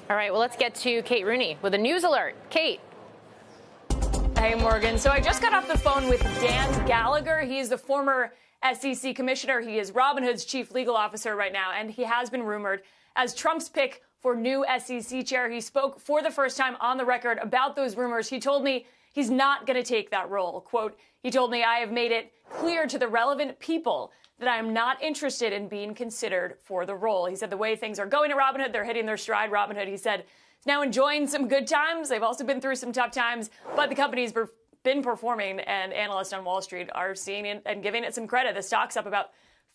All right, well, let's get to Kate Rooney with a news alert. Kate. Hey, Morgan. So I just got off the phone with Dan Gallagher. He is the former SEC commissioner. He is Robinhood's chief legal officer right now, and he has been rumored as Trump's pick for new SEC chair. He spoke for the first time on the record about those rumors. He told me he's not going to take that role. Quote, he told me, I have made it clear to the relevant people that I am not interested in being considered for the role. He said the way things are going at Robinhood, they're hitting their stride. Robinhood, he said, is now enjoying some good times. They've also been through some tough times, but the company's been performing, and analysts on Wall Street are seeing it and giving it some credit. The stock's up about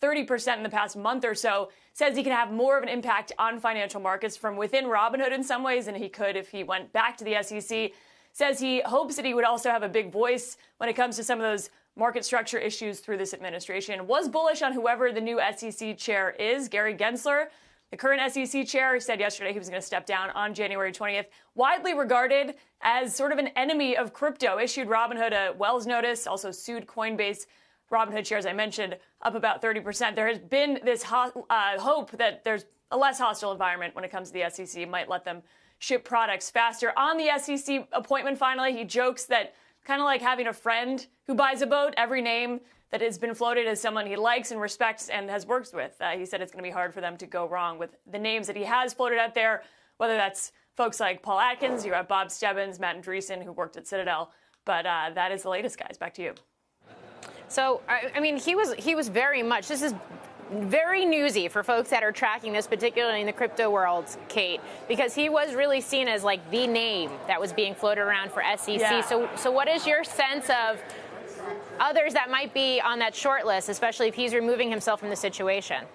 30% in the past month or so. Says he can have more of an impact on financial markets from within Robinhood in some ways than he could if he went back to the SEC. Says he hopes that he would also have a big voice when it comes to some of those market structure issues through this administration. Was bullish on whoever the new SEC chair is. Gary Gensler, the current SEC chair, said yesterday he was going to step down on January 20th. Widely regarded as sort of an enemy of crypto, issued Robinhood a Wells notice, also sued Coinbase. Robinhood shares, I mentioned, up about 30%. There has been this hope that there's a less hostile environment when it comes to the SEC. It might let them ship products faster. On the SEC appointment, finally, he jokes that kind of like having a friend who buys a boat, every name that has been floated as someone he likes and respects and has worked with. He said it's going to be hard for them to go wrong with the names that he has floated out there, whether that's folks like Paul Atkins, you have Bob Stebbins, Matt Andreessen, who worked at Citadel. But that is the latest, guys. Back to you. So, I mean, he was very much, this is very newsy for folks that are tracking this, particularly in the crypto world, Kate, because he was really seen as like the name that was being floated around for SEC. Yeah. So what is your sense of others that might be on that short list, especially if he's removing himself from the situation?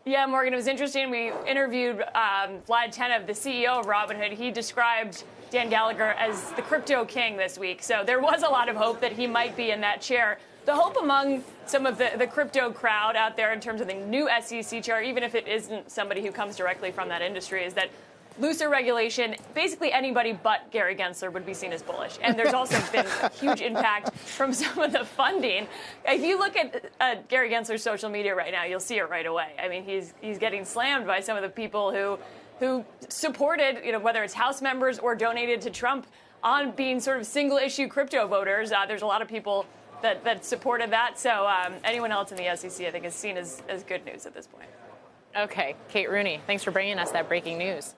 Yeah, Morgan, it was interesting. We interviewed Vlad Tenev, the CEO of Robinhood. He described Dan Gallagher as the crypto king this week. So there was a lot of hope that he might be in that chair. The hope among some of the crypto crowd out there in terms of the new SEC chair, even if it isn't somebody who comes directly from that industry, is that looser regulation, basically anybody but Gary Gensler would be seen as bullish. And there's also been a huge impact from some of the funding. If you look at Gary Gensler's social media right now, you'll see it right away. I mean, he's getting slammed by some of the people who supported, whether it's House members or donated to Trump on being sort of single-issue crypto voters. There's a lot of people that supported that. So anyone else in the SEC, I think, is seen as good news at this point. Okay. Kate Rooney, thanks for bringing us that breaking news.